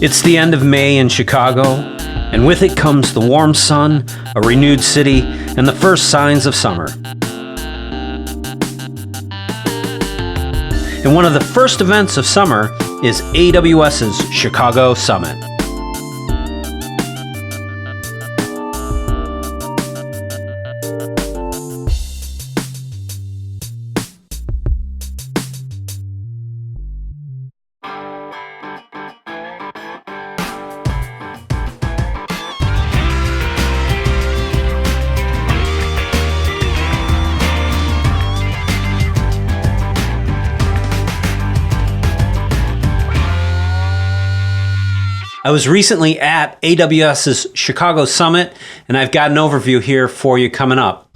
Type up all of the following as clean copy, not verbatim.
It's the end of May in Chicago, and with it comes the warm sun, a renewed city, and the first signs of summer. And one of the first events of summer is AWS's Chicago Summit. I was recently at AWS's Chicago Summit, and I've got an overview here for you coming up.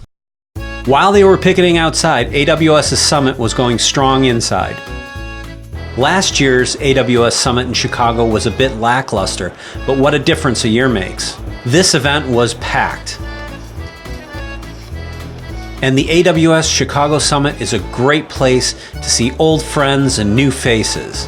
While they were picketing outside, AWS's Summit was going strong inside. Last year's AWS Summit in Chicago was a bit lackluster, but what a difference a year makes. This event was packed. And the AWS Chicago Summit is a great place to see old friends and new faces.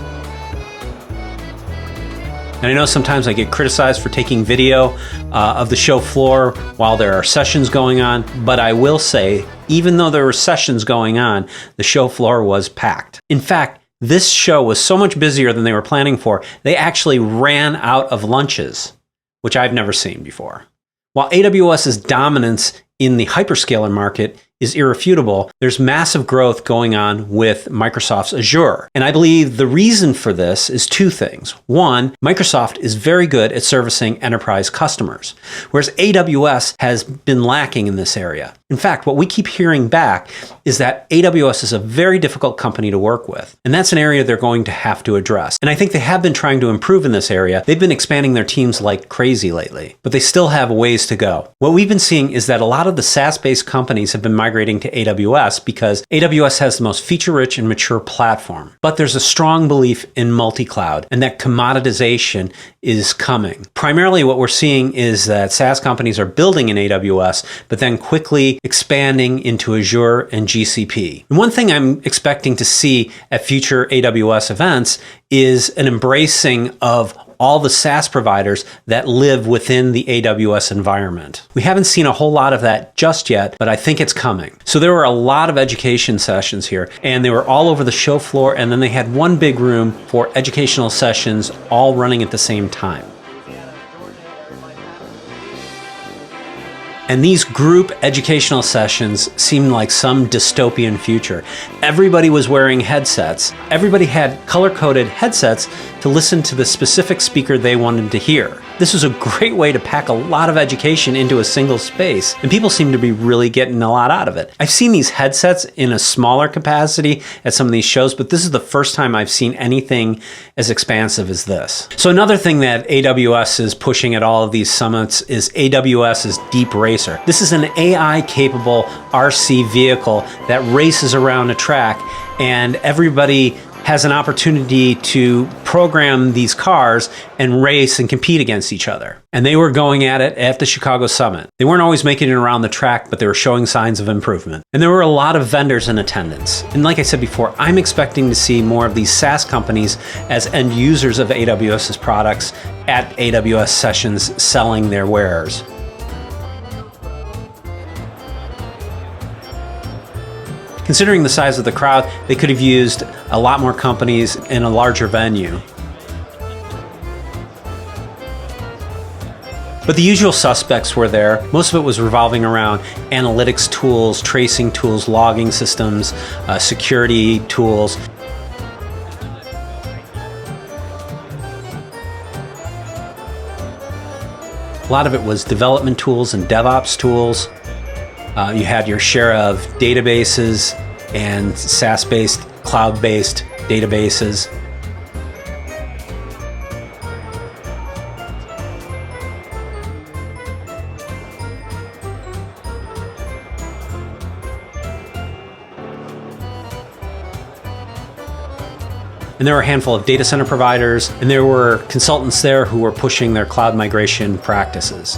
And I know sometimes I get criticized for taking video of the show floor while there are sessions going on, but I will say, even though there were sessions going on, the show floor was packed. In fact, this show was so much busier than they were planning for, they actually ran out of lunches, which I've never seen before. While AWS's dominance in the hyperscaler market is irrefutable, there's massive growth going on with Microsoft's Azure. And I believe the reason for this is two things. One, Microsoft is very good at servicing enterprise customers, whereas AWS has been lacking in this area. In fact, what we keep hearing back is that AWS is a very difficult company to work with. And that's an area they're going to have to address. And I think they have been trying to improve in this area. They've been expanding their teams like crazy lately, but they still have a ways to go. What we've been seeing is that a lot of the SaaS-based companies have been migrating to AWS because AWS has the most feature-rich and mature platform. But there's a strong belief in multi-cloud and that commoditization is coming. Primarily what we're seeing is that SaaS companies are building in AWS, but then quickly expanding into Azure and GCP. And one thing I'm expecting to see at future AWS events is an embracing of all the SaaS providers that live within the AWS environment. We haven't seen a whole lot of that just yet, but I think it's coming. So there were a lot of education sessions here, and they were all over the show floor, and then they had one big room for educational sessions all running at the same time. And these group educational sessions seemed like some dystopian future. Everybody was wearing headsets. Everybody had color-coded headsets to listen to the specific speaker they wanted to hear. This was a great way to pack a lot of education into a single space, and people seem to be really getting a lot out of it. I've seen these headsets in a smaller capacity at some of these shows, but this is the first time I've seen anything as expansive as this. So another thing that AWS is pushing at all of these summits is AWS's Deep Racer. This is an AI-capable RC vehicle that races around a track, and everybody has an opportunity to program these cars and race and compete against each other. And they were going at it at the Chicago Summit. They weren't always making it around the track, but they were showing signs of improvement. And there were a lot of vendors in attendance. And like I said before, I'm expecting to see more of these SaaS companies as end users of AWS's products at AWS sessions selling their wares. Considering the size of the crowd, they could have used a lot more companies in a larger venue. But the usual suspects were there. Most of it was revolving around analytics tools, tracing tools, logging systems, security tools. A lot of it was development tools and DevOps tools. You had your share of databases and SaaS-based, cloud-based databases. And there were a handful of data center providers, and there were consultants there who were pushing their cloud migration practices.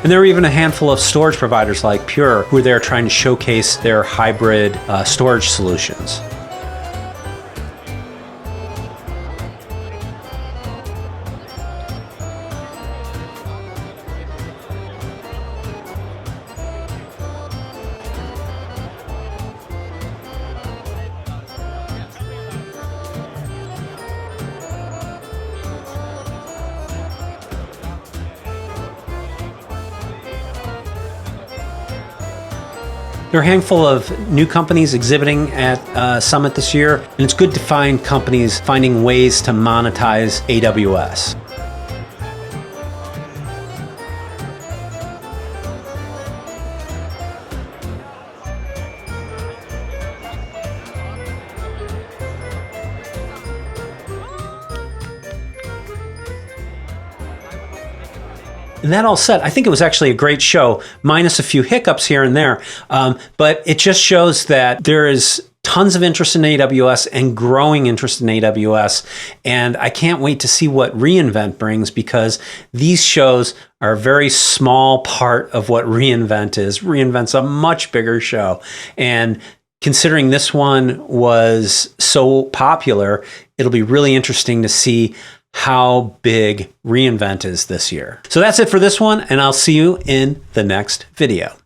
And there are even a handful of storage providers like Pure who are there trying to showcase their hybrid storage solutions. There are a handful of new companies exhibiting at Summit this year, and it's good to find companies finding ways to monetize AWS. And that all said, I think it was actually a great show, minus a few hiccups here and there. But it just shows that there is tons of interest in AWS and growing interest in AWS. And I can't wait to see what reInvent brings, because these shows are a very small part of what reInvent is. reInvent's a much bigger show. And considering this one was so popular, it'll be really interesting to see how big reInvent is this year. So that's it for this one, and I'll see you in the next video.